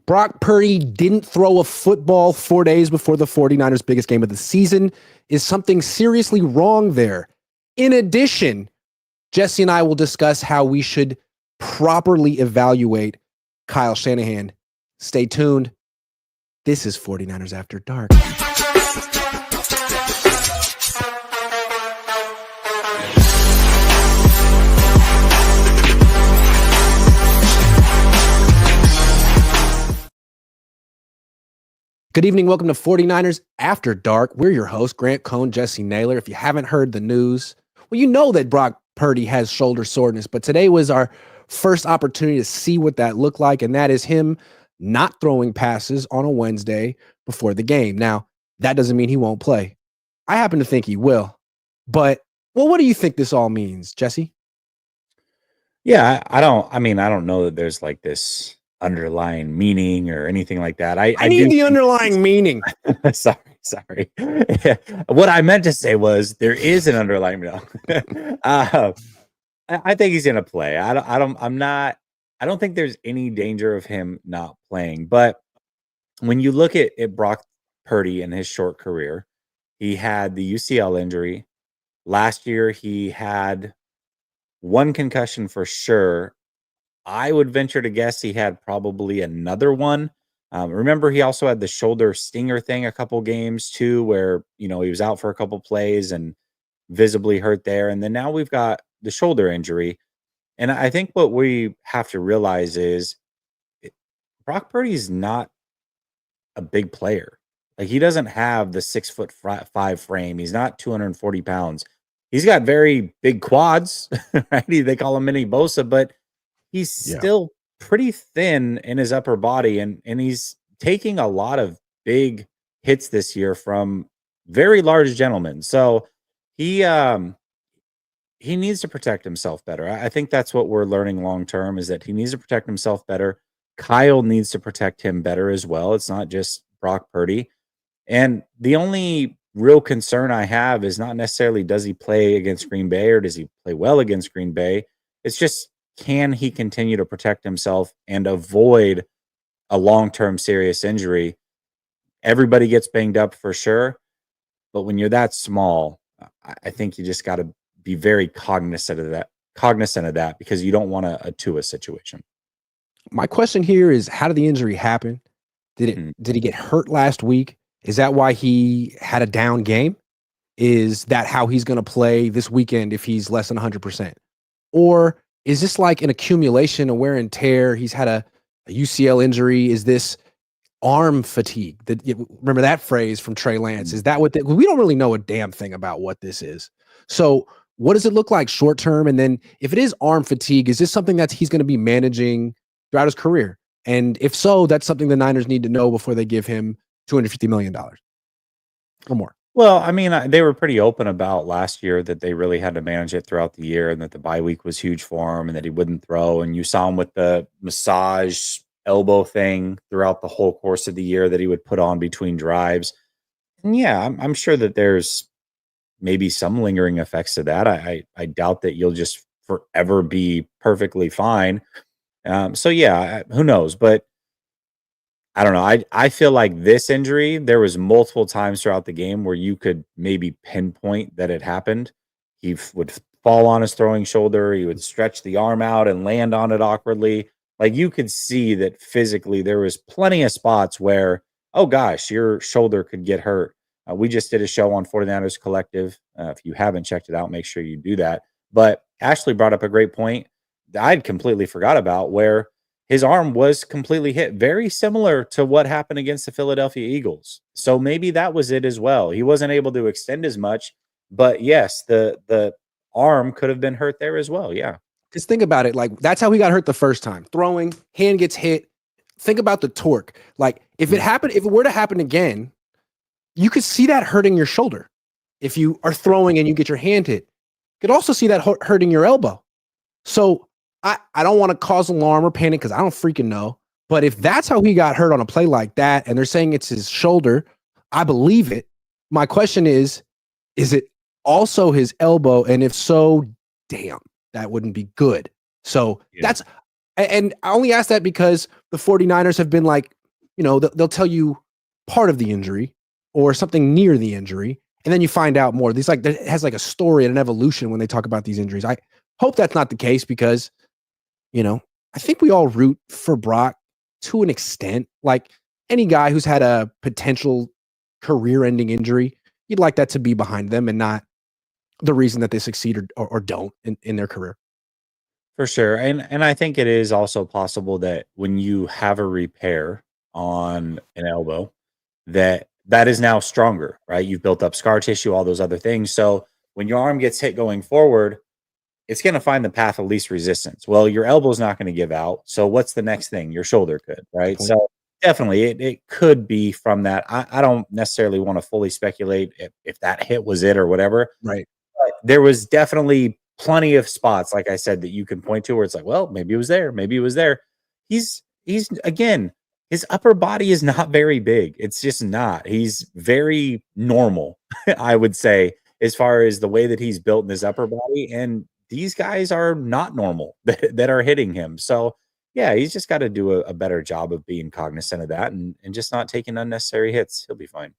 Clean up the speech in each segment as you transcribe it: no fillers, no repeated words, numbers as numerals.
Brock Purdy didn't throw a football 4 days before the 49ers' biggest game of the season. Is something seriously wrong there? In addition, Jesse and I will discuss how we should properly evaluate Kyle Shanahan. Stay tuned. This is 49ers After Dark. Good evening. Welcome to 49ers After Dark. We're your hosts, Cohn and Jessie Naylor. If you haven't heard the news, well, you know that Brock Purdy has shoulder soreness, but today was our first opportunity to see what that looked like, and that is him not throwing passes on a Wednesday before the game. Now, that doesn't mean he won't play. I happen to think he will. But, well, what do you think this all means, Jesse? Yeah, I don't know that there's like this underlying meaning or anything like that. I need the underlying meaning. Sorry. What I meant to say was there is an underlying meaning. I think he's gonna play. I don't think there's any danger of him not playing. But when you look at Brock Purdy in his short career, he had the UCL injury. Last year he had one concussion for sure. I would venture to guess he had probably another one. Remember, he also had the shoulder stinger thing a couple games too, where, he was out for a couple plays and visibly hurt there. And then now we've got the shoulder injury. And I think what we have to realize is Brock Purdy's not a big player. Like, he doesn't have the 6'5" frame. He's not 240 pounds. He's got very big quads, right? They call him Mini Bosa, but he's still pretty thin in his upper body, and he's taking a lot of big hits this year from very large gentlemen. So he needs to protect himself better. I think that's what we're learning long term, is that he needs to protect himself better. Kyle needs to protect him better as well. It's not just Brock Purdy. And the only real concern I have is not necessarily does he play against Green Bay or does he play well against Green Bay. It's just, can he continue to protect himself and avoid a long-term serious injury? Everybody gets banged up for sure, but when you're that small, I think you just got to be very cognizant of that because you don't want a Tua situation. My question here is, how did the injury happen? Did he get hurt last week? Is that why he had a down game? Is that how he's going to play this weekend if he's less than 100%? Or is this like an accumulation of wear and tear? He's had a UCL injury. Is this arm fatigue? Remember that phrase from Trey Lance? Is that what we don't really know a damn thing about what this is. So what does it look like short term? And then if it is arm fatigue, is this something that he's going to be managing throughout his career? And if so, that's something the Niners need to know before they give him $250 million or more. Well, I mean, they were pretty open about last year that they really had to manage it throughout the year and that the bye week was huge for him and that he wouldn't throw. And you saw him with the massage elbow thing throughout the whole course of the year that he would put on between drives. And yeah, I'm sure that there's maybe some lingering effects to that. I doubt that you'll just forever be perfectly fine. So yeah, who knows? But I don't know. I feel like this injury, there was multiple times throughout the game where you could maybe pinpoint that it happened. He would fall on his throwing shoulder. He would stretch the arm out and land on it awkwardly. Like, you could see that physically there was plenty of spots where, oh gosh, your shoulder could get hurt. We just did a show on 49ers Collective. If you haven't checked it out, make sure you do that. But Ashley brought up a great point that I'd completely forgot about, where his arm was completely hit, very similar to what happened against the Philadelphia Eagles. So maybe that was it as well. He wasn't able to extend as much, but yes, the arm could have been hurt there as well. Yeah. Just think about it. Like, that's how he got hurt the first time. Throwing, hand gets hit. Think about the torque. Like, if it were to happen again, you could see that hurting your shoulder. If you are throwing and you get your hand hit, you could also see that hurting your elbow. So I don't want to cause alarm or panic because I don't freaking know. But if that's how he got hurt on a play like that, and they're saying it's his shoulder, I believe it. My question is it also his elbow? And if so, damn, that wouldn't be good. So And I only ask that because the 49ers have been like, they'll tell you part of the injury or something near the injury, and then you find out more. It has like a story and an evolution when they talk about these injuries. I hope that's not the case because, I think we all root for Brock to an extent. Like any guy who's had a potential career-ending injury, you'd like that to be behind them and not the reason that they succeed or don't in their career. For sure. And I think it is also possible that when you have a repair on an elbow, that is now stronger, right? You've built up scar tissue, all those other things. So when your arm gets hit going forward, it's going to find the path of least resistance. Well, your elbow's not going to give out. So what's the next thing? Your shoulder could, right? So definitely it could be from that. I don't necessarily want to fully speculate if that hit was it or whatever. Right. But there was definitely plenty of spots, like I said, that you can point to where it's like, well, maybe it was there. Maybe it was there. He's again, his upper body is not very big. It's just not. He's very normal, I would say, as far as the way that he's built in his upper body. And these guys are not normal that are hitting him. So yeah, he's just got to do a better job of being cognizant of that and just not taking unnecessary hits. He'll be fine.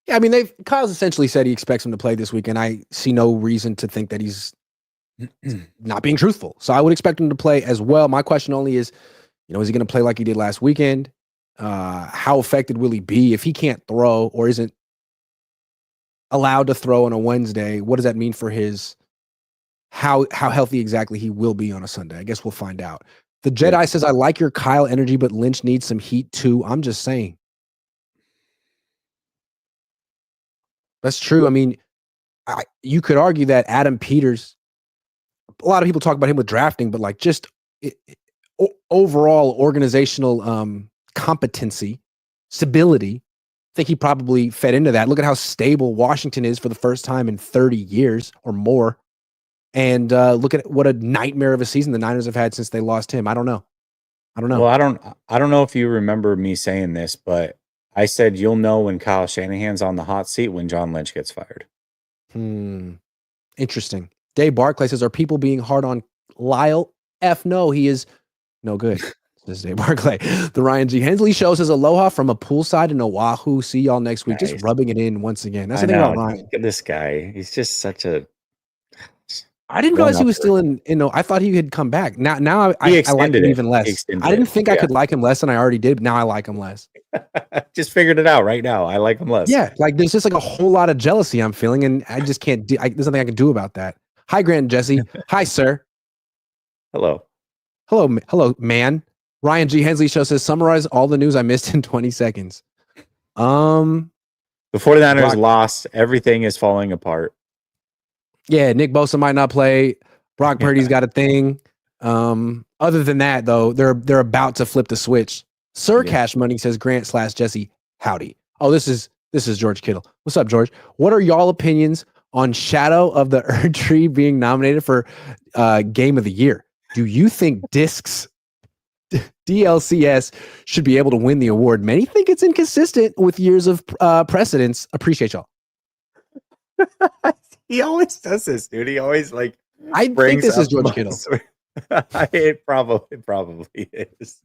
Yeah, I mean, Kyle's essentially said he expects him to play this week, and I see no reason to think that he's not being truthful. So I would expect him to play as well. My question only is, is he going to play like he did last weekend? How affected will he be if he can't throw or isn't allowed to throw on a Wednesday? What does that mean for his how healthy exactly he will be on a Sunday? I guess we'll find out. The Jedi says, I like your Kyle energy, but Lynch needs some heat too. I'm just saying. That's true. I mean, you could argue that Adam Peters, a lot of people talk about him with drafting, but like just overall organizational competency, stability, I think he probably fed into that. Look at how stable Washington is for the first time in 30 years or more. And look at what a nightmare of a season the Niners have had since they lost him. I don't know. Well, I don't know if you remember me saying this, but I said you'll know when Kyle Shanahan's on the hot seat when John Lynch gets fired. Interesting. Dave Barclay says, are people being hard on Lyle? No, he is no good. This is Dave Barclay. The Ryan G. Hensley show says, aloha from a poolside in Oahu. See y'all next week. Nice. Just rubbing it in once again. That's the thing about Ryan. Look at this guy. He's just such a... I didn't realize he was still in. I thought he had come back. Now I like him even less. I didn't think I could like him less than I already did. But now I like him less. Just figured it out right now. I like him less. Yeah, like there's just like a whole lot of jealousy I'm feeling, and I just can't. There's nothing I can do about that. Hi, Grant and Jesse. Hi, sir. Hello, man. Ryan G. Hensley show says, summarize all the news I missed in 20 seconds. The 49ers lost. Everything is falling apart. Yeah, Nick Bosa might not play. Brock Purdy's got a thing. Other than that, though, they're about to flip the switch. Sir Cash Money says, Grant/Jesse, howdy. Oh, this is George Kittle. What's up, George? What are y'all opinions on Shadow of the Erd Tree being nominated for Game of the Year? Do you think Discs DLCS should be able to win the award? Many think it's inconsistent with years of precedence. Appreciate y'all. He always does this, dude. He always I think this is George Kittle. It probably is.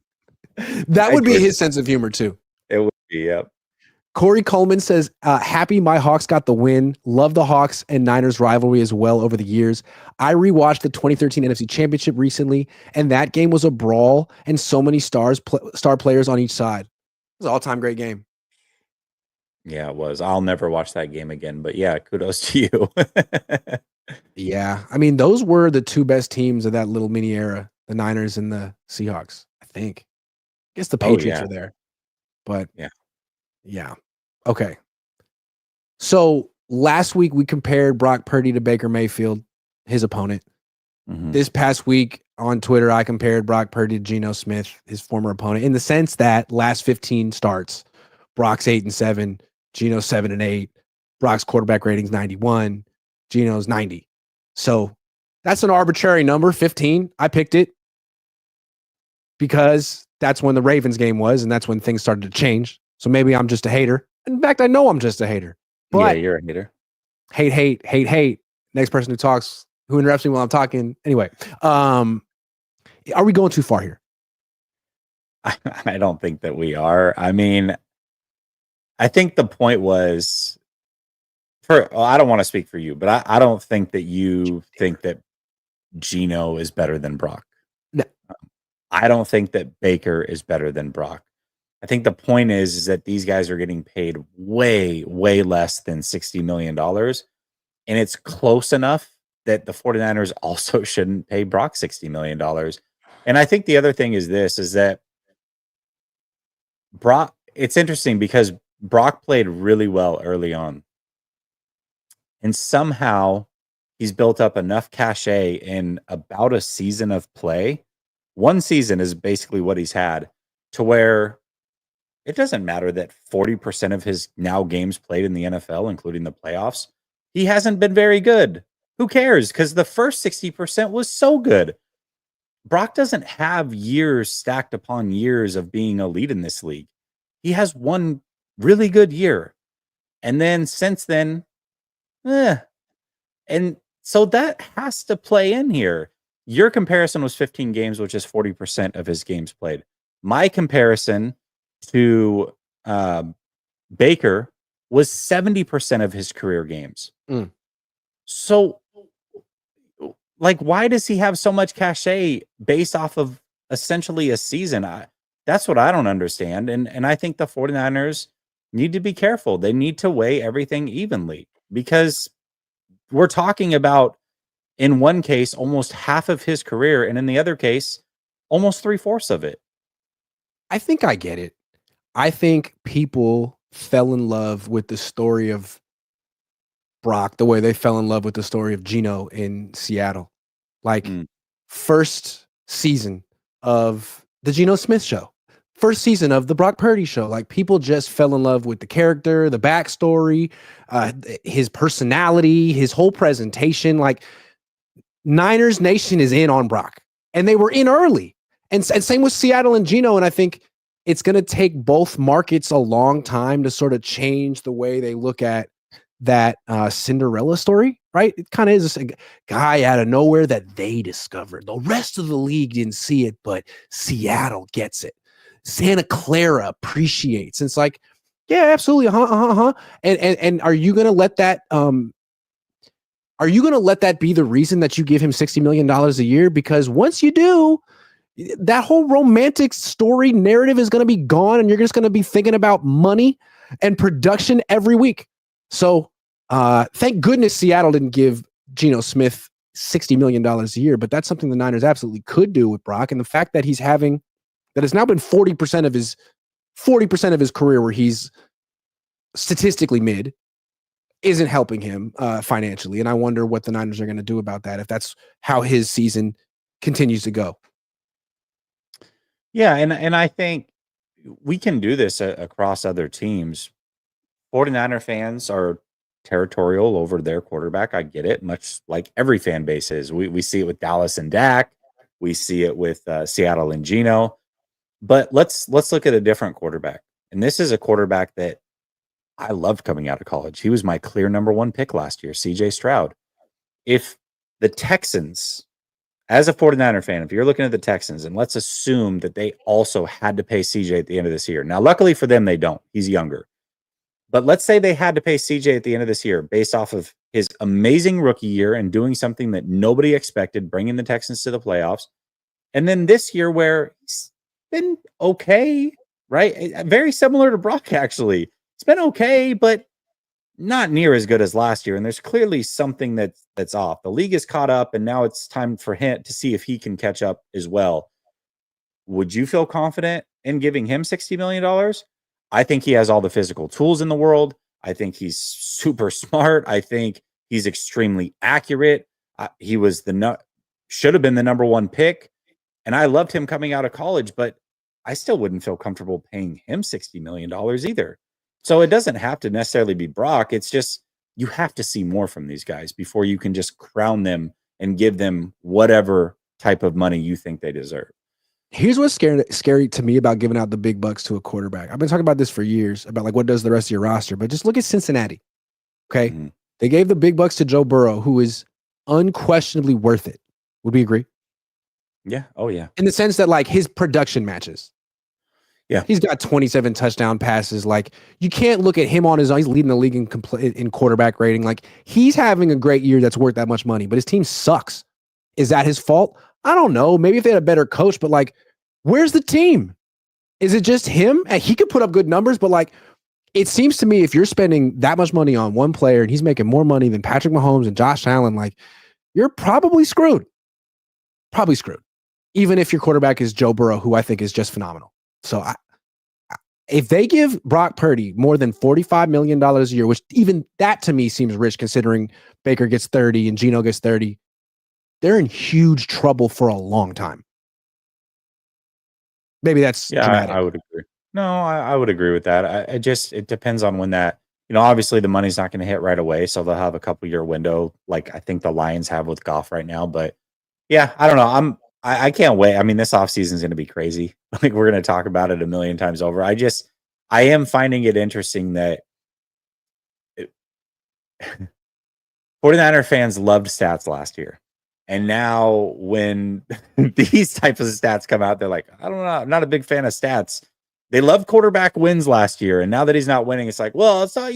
That would be his sense of humor too. It would be, yep. Corey Coleman says, happy my Hawks got the win. Love the Hawks and Niners rivalry as well over the years. I rewatched the 2013 NFC Championship recently, and that game was a brawl and so many star players on each side. It was an all-time great game. Yeah, it was. I'll never watch that game again, but yeah, kudos to you. Yeah, I mean, those were the two best teams of that little mini era, the Niners and the Seahawks, I think. I guess the Patriots are there, but yeah. Okay. So last week we compared Brock Purdy to Baker Mayfield, his opponent. Mm-hmm. This past week on Twitter, I compared Brock Purdy to Geno Smith, his former opponent, in the sense that last 15 starts, Brock's 8-7, Geno's 7-8, Brock's quarterback rating's 91, Geno's 90. So that's an arbitrary number, 15. I picked it because that's when the Ravens game was, and that's when things started to change. So maybe I'm just a hater. In fact, I know I'm just a hater. But yeah, you're a hater. Hate. Next person who talks, who interrupts me while I'm talking. Anyway, Are we going too far here? I don't think that we are. I mean, I think the point was I don't want to speak for you, but I don't think that you think that Geno is better than Brock. No. I don't think that Baker is better than Brock. I think the point is that these guys are getting paid way, way less than $60 million. And it's close enough that the 49ers also shouldn't pay Brock $60 million. And I think the other thing is that Brock, it's interesting because Brock played really well early on. And somehow he's built up enough cachet in about a season of play. One season is basically what he's had, to where it doesn't matter that 40% of his now games played in the NFL, including the playoffs, he hasn't been very good. Who cares? Because the first 60% was so good. Brock doesn't have years stacked upon years of being elite in this league. He has one really good year. And then since then, and so that has to play in here. Your comparison was 15 games, which is 40% of his games played. My comparison to Baker was 70% of his career games. So, like, why does he have so much cachet based off of essentially a season? That's what I don't understand. And I think the 49ers need to be careful. They need to weigh everything evenly, because we're talking about, in one case, almost half of his career, and in the other case, almost 3/4 of it. I think I get it. I think people fell in love with the story of Brock the way they fell in love with the story of Geno in Seattle. Like, first season of the Geno Smith show, first season of the Brock Purdy show. Like, people just fell in love with the character, the backstory, his personality, his whole presentation. Like, Niners Nation is in on Brock, and they were in early. And same with Seattle and Geno. And I think it's going to take both markets a long time to sort of change the way they look at that Cinderella story, right? It kind of is a guy out of nowhere that they discovered. The rest of the league didn't see it, but Seattle gets it. Santa Clara appreciates. And it's like, yeah, absolutely. And are you going to let that be the reason that you give him $60 million a year? Because once you do, that whole romantic story narrative is going to be gone, and you're just going to be thinking about money and production every week. So thank goodness Seattle didn't give Geno Smith $60 million a year, but that's something the Niners absolutely could do with Brock. And the fact that it's now been 40% of his career where he's statistically mid isn't helping him financially. And I wonder what the Niners are going to do about that if that's how his season continues to go. Yeah, and I think we can do this across other teams. 49er fans are territorial over their quarterback. I get it, much like every fan base is. We see it with Dallas and Dak. We see it with Seattle and Geno. But let's look at a different quarterback. And this is a quarterback that I loved coming out of college. He was my clear number one pick last year, CJ Stroud. If the Texans, as a 49er fan, if you're looking at the Texans, and let's assume that they also had to pay CJ at the end of this year. Now, luckily for them, they don't. He's younger. But let's say they had to pay CJ at the end of this year based off of his amazing rookie year and doing something that nobody expected, bringing the Texans to the playoffs. And then this year where he's been okay, right? Very similar to Brock, actually. It's been okay, but not near as good as last year. And there's clearly something that's off. The league is caught up, and now it's time for him to see if he can catch up as well. Would you feel confident in giving him $60 million? I think he has all the physical tools in the world. I think he's super smart. I think he's extremely accurate. He was should have been the number one pick. And I loved him coming out of college, but I still wouldn't feel comfortable paying him $60 million either. So it doesn't have to necessarily be Brock. It's just, you have to see more from these guys before you can just crown them and give them whatever type of money you think they deserve. Here's what's scary to me about giving out the big bucks to a quarterback. I've been talking about this for years, about like what does the rest of your roster, but just look at Cincinnati. Okay. Mm-hmm. They gave the big bucks to Joe Burrow, who is unquestionably worth it. Would we agree? Yeah. Oh, yeah. In the sense that like his production matches. Yeah. He's got 27 touchdown passes. Like you can't look at him on his own. He's leading the league in quarterback rating. Like he's having a great year that's worth that much money, but his team sucks. Is that his fault? I don't know. Maybe if they had a better coach, but like, where's the team? Is it just him? He could put up good numbers, but like, it seems to me if you're spending that much money on one player and he's making more money than Patrick Mahomes and Josh Allen, like you're probably screwed. Probably screwed. Even if your quarterback is Joe Burrow, who I think is just phenomenal. So if they give Brock Purdy more than $45 million a year, which even that to me seems rich considering Baker gets 30 and Geno gets 30, they're in huge trouble for a long time. Maybe that's dramatic. I would agree. No, I would agree with that. It depends on when that, obviously the money's not going to hit right away. So they'll have a couple year window like I think the Lions have with Goff right now. But yeah, I don't know. I can't wait. I mean, this offseason is going to be crazy. Like we're going to talk about it a million times over. I am finding it interesting that 49er fans loved stats last year. And now when these types of stats come out, they're like, I don't know. I'm not a big fan of stats. They loved quarterback wins last year. And now that he's not winning, it's like, well, it's not,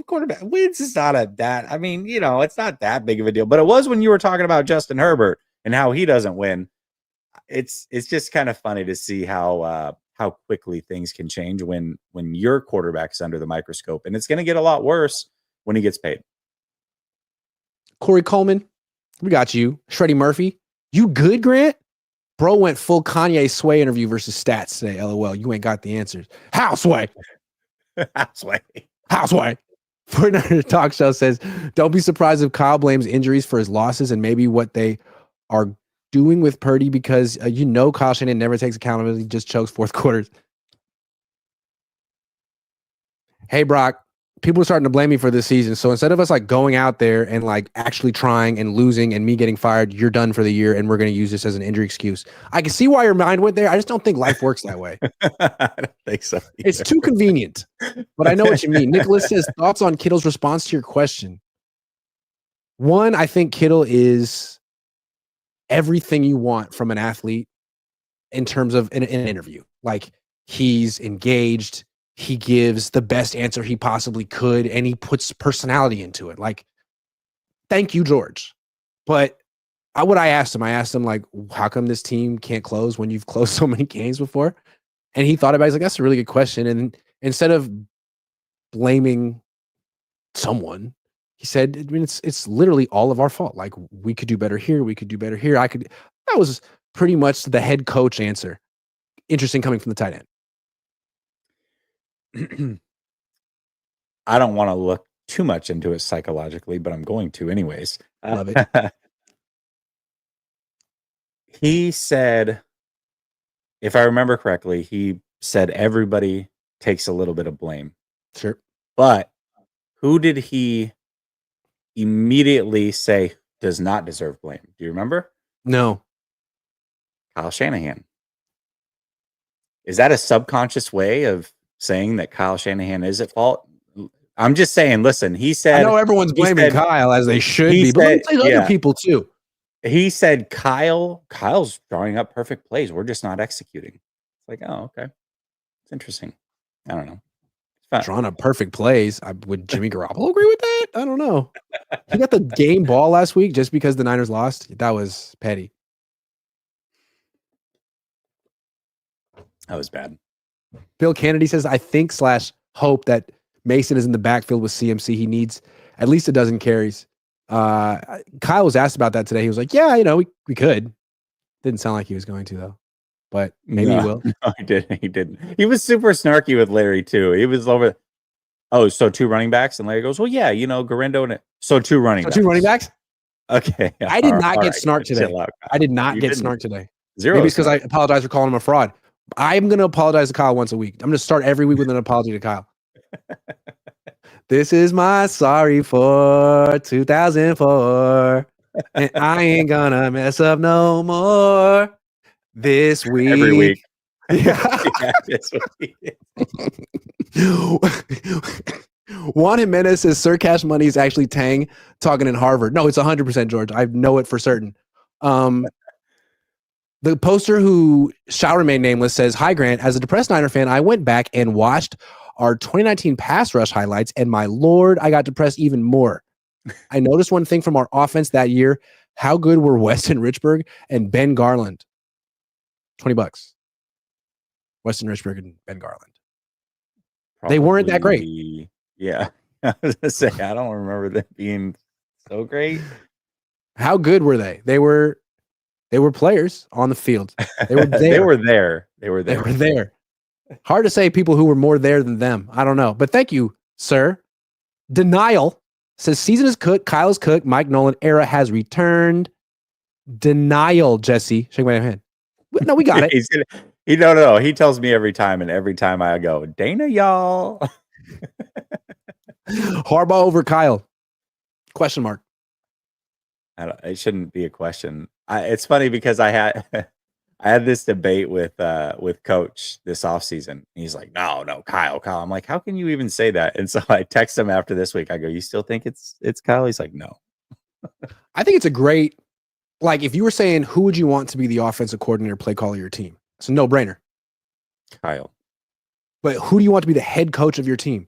quarterback wins is not I mean, it's not that big of a deal. But it was when you were talking about Justin Herbert and how he doesn't win. It's just kind of funny to see how quickly things can change when your quarterback is under the microscope. And it's going to get a lot worse when he gets paid. Corey Coleman, we got you. Shreddy Murphy, you good, Grant? Bro went full Kanye Sway interview versus stats today. LOL, you ain't got the answers. How Sway? How Sway? 49er Talk Show says, don't be surprised if Kyle blames injuries for his losses and maybe what they are doing with Purdy because Kyle Shanahan never takes accountability, just chokes fourth quarters. Hey, Brock, people are starting to blame me for this season. So instead of us like going out there and like actually trying and losing and me getting fired, you're done for the year and we're going to use this as an injury excuse. I can see why your mind went there. I just don't think life works that way. I don't think so either. It's too convenient, but I know what you mean. Nicholas says, thoughts on Kittle's response to your question. One, I think Kittle is everything you want from an athlete in terms of an interview. Like he's engaged. He gives the best answer he possibly could, and he puts personality into it. Like, thank you, George. But I asked him, like, how come this team can't close when you've closed so many games before? And he thought about it. He's like, that's a really good question. And instead of blaming someone, he said, I mean, it's literally all of our fault. Like, we could do better here. We could do better here. That was pretty much the head coach answer. Interesting coming from the tight end. I don't want to look too much into it psychologically, but I'm going to anyways. Love it. He said, if I remember correctly, he said everybody takes a little bit of blame. Sure. But who did he immediately say does not deserve blame? Do you remember? No. Kyle Shanahan. Is that a subconscious way of saying that Kyle Shanahan is at fault? I'm just saying, listen, he said... I know everyone's blaming Kyle as they should be, but let me tell other people too. He said, Kyle's drawing up perfect plays. We're just not executing. It's like, oh, okay. It's interesting. I don't know. Drawing up perfect plays. Would Jimmy Garoppolo agree with that? I don't know. He got the game ball last week just because the Niners lost. That was petty. That was bad. Bill Kennedy says, I think / hope that Mason is in the backfield with CMC. He needs at least a dozen carries. Kyle was asked about that today. He was like, yeah, we could. Didn't sound like he was going to, though. But maybe he will. No, he didn't. He was super snarky with Larry, too. He was over. Oh, so 2 running backs? And Larry goes, well, yeah, Garindo and it. So 2 running backs. 2 running backs? Okay. I did not get snark today. I did not get snark today. Zero. Maybe it's because I apologize for calling him a fraud. I'm going to apologize to Kyle once a week. I'm going to start every week with an apology to Kyle. This is my sorry for 2004. And I ain't gonna mess up no more this week. Every week. Yeah. This week. Juan Jimenez says Sir Cash Money is actually Tang talking in Harvard. No, it's 100% George. I know it for certain. The poster who shall remain nameless says, "Hi, Grant. As a depressed Niner fan, I went back and watched our 2019 pass rush highlights, and my Lord, I got depressed even more. I noticed one thing from our offense that year. How good were Weston Richburg and Ben Garland? $20. Weston Richburg and Ben Garland. They weren't that great. Yeah. I was going to say, I don't remember them being so great. How good were they? They were players on the field. They were there. They were there. Hard to say people who were more there than them. I don't know. But thank you, sir. Denial says season is cooked. Kyle is cooked. Mike Nolan era has returned. Denial, Jesse. Shake my hand. No, we got it. No. He tells me every time, and every time I go, Dana, y'all. Harbaugh over Kyle? Question mark. It shouldn't be a question. It's funny because I had this debate with Coach this offseason. He's like, no, Kyle. I'm like, how can you even say that? And so I text him after this week. I go, you still think it's Kyle? He's like, no. I think it's a great, like, if you were saying who would you want to be the offensive coordinator, play caller of your team? It's a no-brainer. Kyle. But who do you want to be the head coach of your team?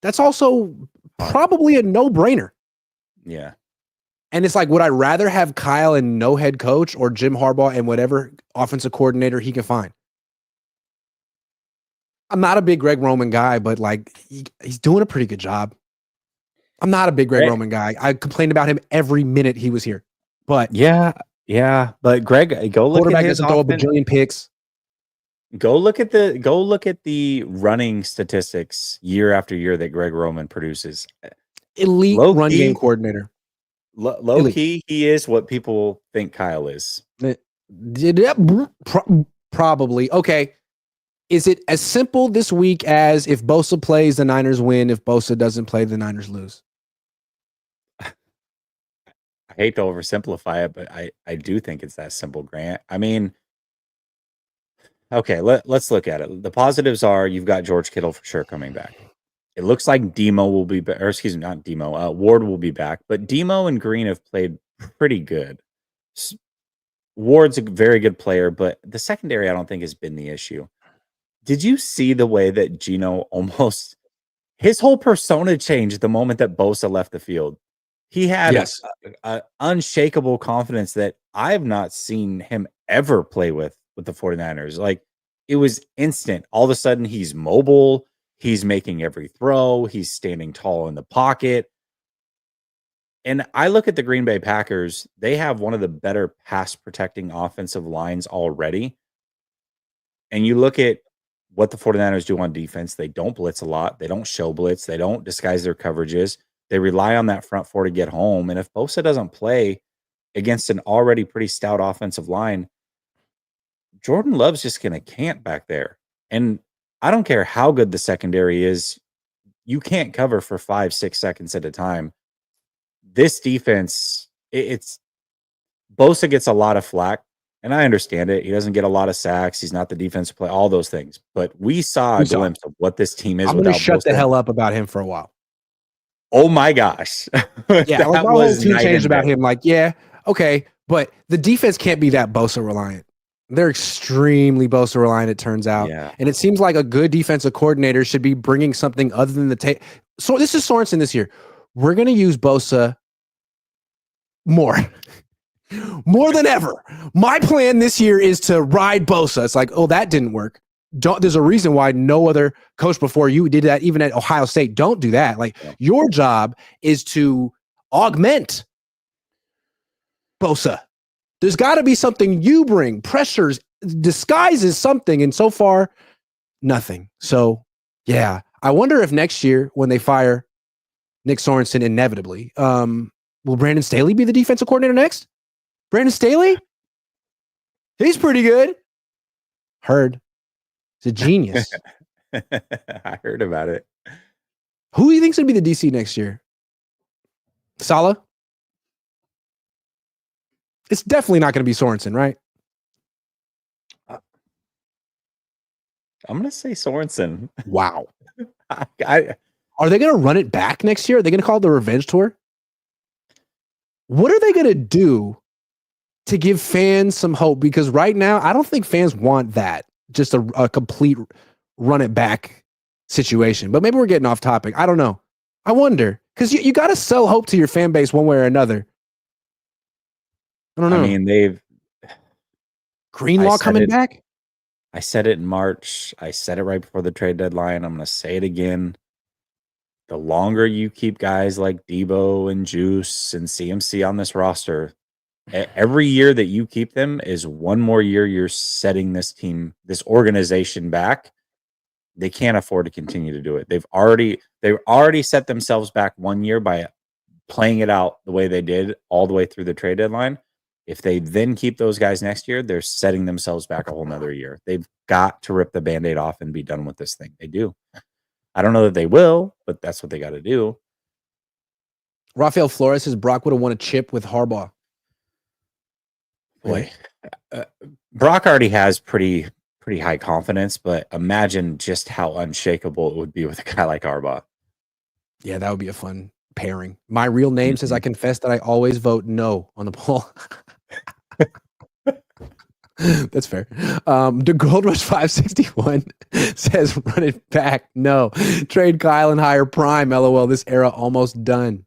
That's also probably a no-brainer. Yeah. And it's like, would I rather have Kyle and no head coach or Jim Harbaugh and whatever offensive coordinator he can find? I'm not a big Greg Roman guy, but like he's doing a pretty good job. I'm not a big Greg Roman guy. I complained about him every minute he was here. But yeah. But Greg, go look quarterback at his doesn't throw a bajillion picks. Go look at the running statistics year after year that Greg Roman produces. Elite run game coordinator. Low key, he is what people think Kyle is. Probably. Okay. Is it as simple this week as if Bosa plays, the Niners win? If Bosa doesn't play, the Niners lose? I hate to oversimplify it, but I do think it's that simple, Grant. I mean, okay, let's look at it. The positives are you've got George Kittle for sure coming back. It looks like Demo will be back, or excuse me, not Demo. Ward will be back, but Demo and Green have played pretty good. Ward's a very good player, but the secondary I don't think has been the issue. Did you see the way that Geno almost his whole persona changed the moment that Bosa left the field? He had a unshakable confidence that I have not seen him ever play with the 49ers. Like it was instant. All of a sudden he's mobile. He's making every throw. He's standing tall in the pocket. And I look at the Green Bay Packers. They have one of the better pass protecting offensive lines already. And you look at what the 49ers do on defense. They don't blitz a lot. They don't show blitz. They don't disguise their coverages. They rely on that front four to get home. And if Bosa doesn't play against an already pretty stout offensive line, Jordan Love's just going to camp back there. And I don't care how good the secondary is. You can't cover for 5-6 seconds at a time. This defense, it's Bosa gets a lot of flack, and I understand it. He doesn't get a lot of sacks. He's not the defensive player, all those things. But we saw a glimpse of what this team is. I'm going to shut the hell up about him for a while. Oh my gosh. Yeah, like my whole tune changed about him. Like, yeah, okay, but the defense can't be that Bosa reliant. They're extremely Bosa reliant, it turns out. Yeah. And it seems like a good defensive coordinator should be bringing something other than the tape. So this is Sorensen this year. We're going to use Bosa more than ever. My plan this year is to ride Bosa. It's like, oh, that didn't work. There's a reason why no other coach before you did that, even at Ohio State. Don't do that. Like your job is to augment Bosa. There's got to be something you bring, pressures, disguises something. And so far, nothing. So, yeah, I wonder if next year when they fire Nick Sorensen inevitably, will Brandon Staley be the defensive coordinator next? Brandon Staley? He's pretty good. Heard. He's a genius. I heard about it. Who do you think's going to be the DC next year? Saleh? It's definitely not going to be Sorensen, right? I'm going to say Sorensen. Wow. Are they going to run it back next year? Are they going to call it the revenge tour? What are they going to do to give fans some hope, because right now I don't think fans want that. Just a complete run it back situation. But maybe we're getting off topic. I don't know. I wonder, because you got to sell hope to your fan base one way or another. I don't know. I mean, Greenlaw coming back? I said it in March. I said it right before the trade deadline. I'm going to say it again. The longer you keep guys like Debo and Juice and CMC on this roster, every year that you keep them is one more year you're setting this team, this organization back. They can't afford to continue to do it. They've already set themselves back 1 year by playing it out the way they did all the way through the trade deadline. If they then keep those guys next year, they're setting themselves back a whole nother year. They've got to rip the Band-Aid off and be done with this thing. They do. I don't know that they will, but that's what they got to do. Rafael Flores says Brock would have won a chip with Harbaugh. Boy, Brock already has pretty high confidence, but imagine just how unshakable it would be with a guy like Harbaugh. Yeah, that would be a fun pairing. My real name says I confess that I always vote no on the poll. That's fair. The Gold Rush 561 says run it back. No. Trade Kyle and hire Prime. LOL. This era almost done.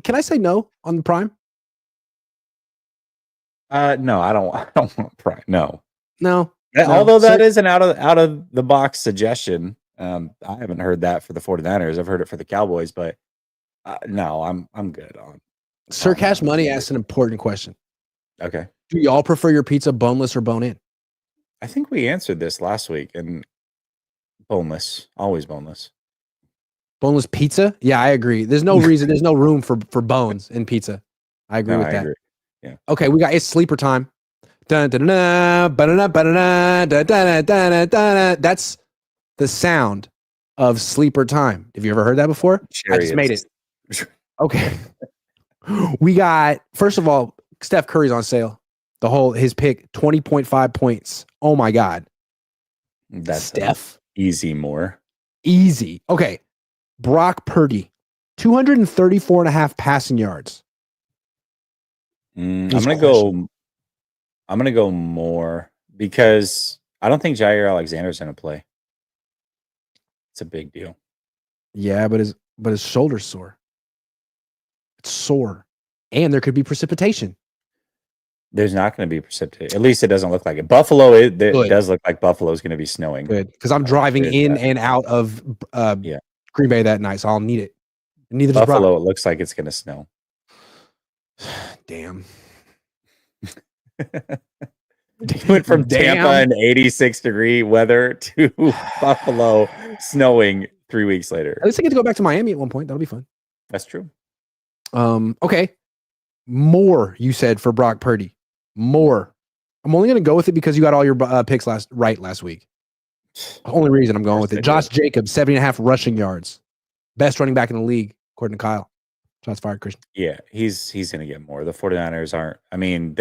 Can I say no on the Prime? No, I don't want Prime. No. Although that is an out of the box suggestion. I haven't heard that for the 49ers. I've heard it for the Cowboys, but no, I'm good on. Sir Cash Money asked an important question. Okay. Do y'all prefer your pizza boneless or bone-in? I think we answered this last week, and boneless, always boneless. Boneless pizza? Yeah, I agree. There's no reason, there's no room for bones in pizza. I agree with that. Agree. Yeah. Okay, it's sleeper time. That's the sound of sleeper time. Have you ever heard that before? I just made it. Okay. We got, first of all, Steph Curry's on sale. His pick, 20.5 points. Oh my God. That's Steph. Easy more. Easy. Okay. Brock Purdy, 234.5 passing yards. I'm gonna go more because I don't think Jair Alexander's gonna play. It's a big deal. Yeah, but his shoulder's sore. It's sore. And there could be precipitation. There's not going to be precipitation. At least it doesn't look like it. Buffalo, it does look like Buffalo is going to be snowing. Good, because I'm driving in and out of Green Bay that night, so I'll need it. Neither does Buffalo, Brock. it looks like it's going to snow. Damn. Went from Tampa and 86-degree weather to Buffalo snowing 3 weeks later. At least I get to go back to Miami at one point. That'll be fun. That's true. Okay. More, you said, for Brock Purdy. More. I'm only going to go with it because you got all your picks last week. Only reason I'm going with it. Josh Jacobs, 70.5 rushing yards. Best running back in the league, according to Kyle. Shots fired, Christian. Yeah, he's going to get more. The 49ers aren't. I mean,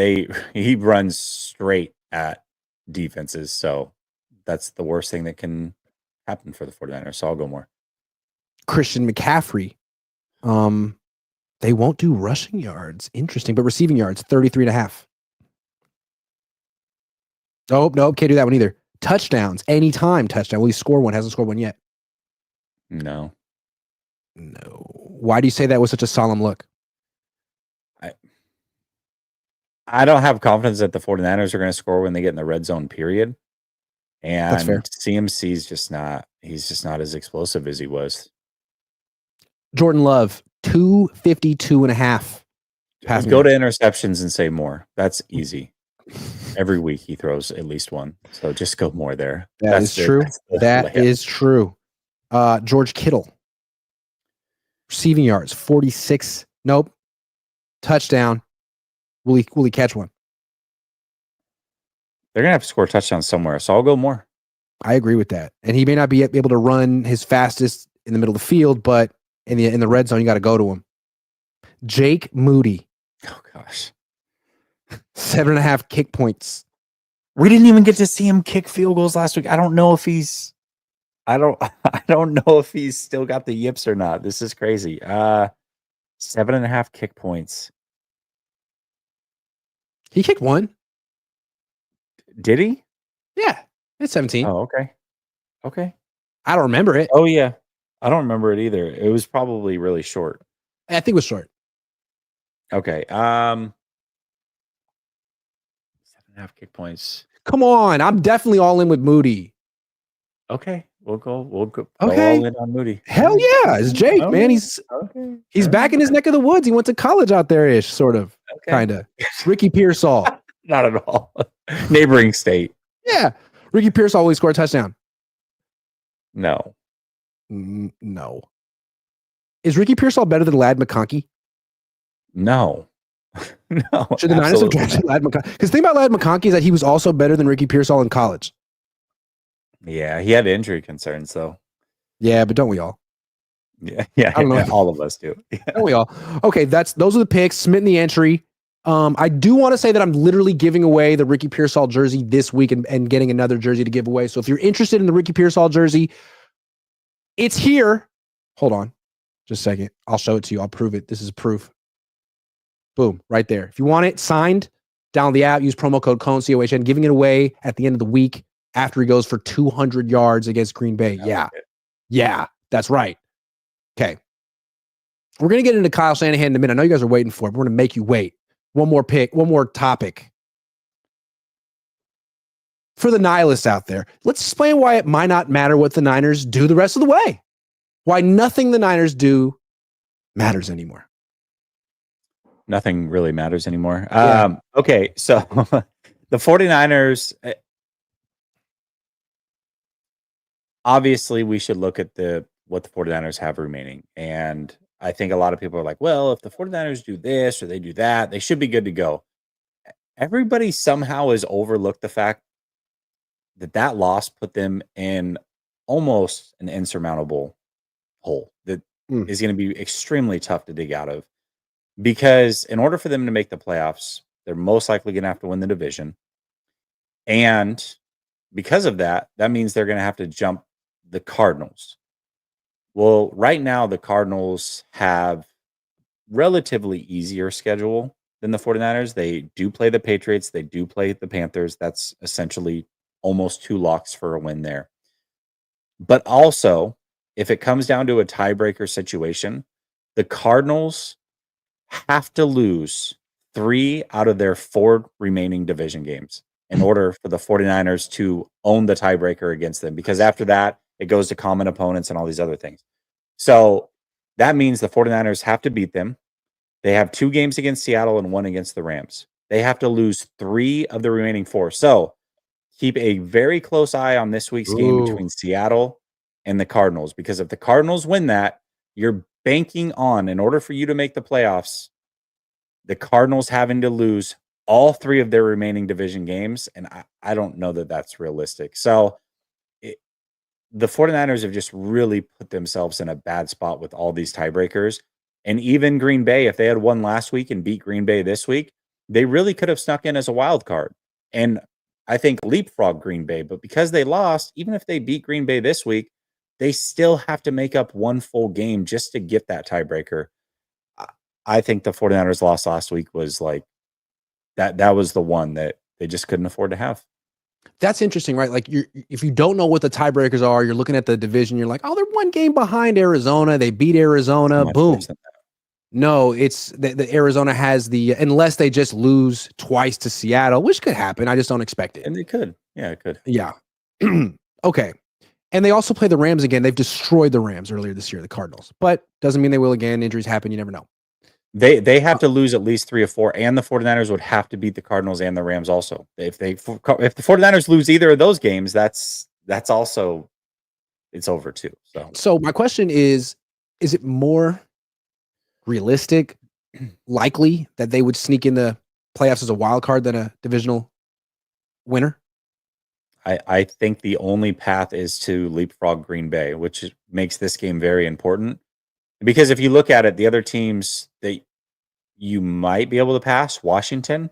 he runs straight at defenses, so that's the worst thing that can happen for the 49ers. So I'll go more. Christian McCaffrey. They won't do rushing yards. Interesting, but receiving yards, 33.5. Oh, no, can't do that one either. Touchdowns, anytime touchdown. Will he score one? Hasn't scored one yet. No. Why do you say that with such a solemn look? I don't have confidence that the 49ers are going to score when they get in the red zone, period. And that's fair. CMC's just not as explosive as he was. Jordan Love, 252.5. Go to interceptions and say more. That's easy. Every week he throws at least one. So just go more there. That's true. That is true. George Kittle. Receiving yards, 46. Nope. Touchdown. Will he catch one? They're going to have to score touchdowns somewhere, so I'll go more. I agree with that. And he may not be able to run his fastest in the middle of the field, but in the red zone, you got to go to him. Jake Moody. Oh, gosh. 7.5 kick points. We didn't even get to see him kick field goals last week. I don't know if he's still got the yips or not. This is crazy. 7.5 kick points. He kicked one. Did he? Yeah, it's 17. Oh, okay. Okay. I don't remember it. Oh, yeah. I don't remember it either. It was probably really short. I think it was short. Okay. 7.5 kick points. Come on, I'm definitely all in with Moody. Okay. We'll go Okay. all in on Moody. Hell yeah, it's Jake, man. He's back in his neck of the woods. He went to college out there-ish, sort of, kind of. Ricky Pearsall. Not at all. Neighboring state. Yeah. Ricky Pearsall always scored a touchdown. No. No. Is Ricky Pearsall better than Ladd McConkey? No. No. Should the Niners have drafted Ladd McConkey? Because the thing about Ladd McConkey is that he was also better than Ricky Pearsall in college. Yeah, he had injury concerns, though. Yeah, but don't we all? Yeah, I don't know. All of us do. Don't we all? Okay, those are the picks. Submit in the entry. I do want to say that I'm literally giving away the Ricky Pearsall jersey this week and getting another jersey to give away. So if you're interested in the Ricky Pearsall jersey, it's here. Hold on. Just a second. I'll show it to you. I'll prove it. This is proof. Boom. Right there. If you want it signed, download the app, use promo code Cohn, COHN, giving it away at the end of the week after he goes for 200 yards against Green Bay. Yeah, that's right. Okay. We're going to get into Kyle Shanahan in a minute. I know you guys are waiting for it. We're going to make you wait. One more topic. For the nihilists out there, let's explain why it might not matter what the Niners do the rest of the way. Why nothing the Niners do matters anymore. Nothing really matters anymore. Yeah. Okay, so the 49ers, obviously we should look at what the 49ers have remaining. And I think a lot of people are like, well, if the 49ers do this or they do that, they should be good to go. Everybody somehow has overlooked the fact that loss put them in almost an insurmountable hole that is going to be extremely tough to dig out of. Because in order for them to make the playoffs, they're most likely going to have to win the division. And because of that means they're going to have to jump the Cardinals. Well, right now, the Cardinals have relatively easier schedule than the 49ers. They do play the Patriots. They do play the Panthers. That's essentially almost 2 locks for a win there. But also, if it comes down to a tiebreaker situation, the Cardinals have to lose 3 out of their 4 remaining division games in order for the 49ers to own the tiebreaker against them. Because after that, it goes to common opponents and all these other things. So that means the 49ers have to beat them. They have 2 games against Seattle and 1 against the Rams. They have to lose 3 of the remaining 4. So keep a very close eye on this week's game between Seattle and the Cardinals. Because if the Cardinals win that, you're banking on, in order for you to make the playoffs, the Cardinals having to lose all 3 of their remaining division games. And I don't know that that's realistic. So the 49ers have just really put themselves in a bad spot with all these tiebreakers. And even Green Bay, if they had won last week and beat Green Bay this week, they really could have snuck in as a wild card. And I think leapfrog Green Bay. But because they lost, even if they beat Green Bay this week, they still have to make up 1 full game just to get that tiebreaker. I think the 49ers loss last week was like that was the one that they just couldn't afford to have. That's interesting, right? Like, if you don't know what the tiebreakers are, you're looking at the division, you're like, oh, they're 1 game behind Arizona. They beat Arizona. Boom. No, it's the Arizona has unless they just lose twice to Seattle, which could happen. I just don't expect it. And they could. Yeah, it could. Yeah. Okay. And they also play the Rams again. They've destroyed the Rams earlier this year, the Cardinals, but doesn't mean they will again. Injuries happen. You never know. They have to lose at least 3 or 4, and the 49ers would have to beat the Cardinals and the Rams also. If the 49ers lose either of those games, that's also, it's over too. So my question is it more realistic, likely that they would sneak in the playoffs as a wild card than a divisional winner? I think the only path is to leapfrog Green Bay, which makes this game very important. Because if you look at it, the other teams that you might be able to pass, Washington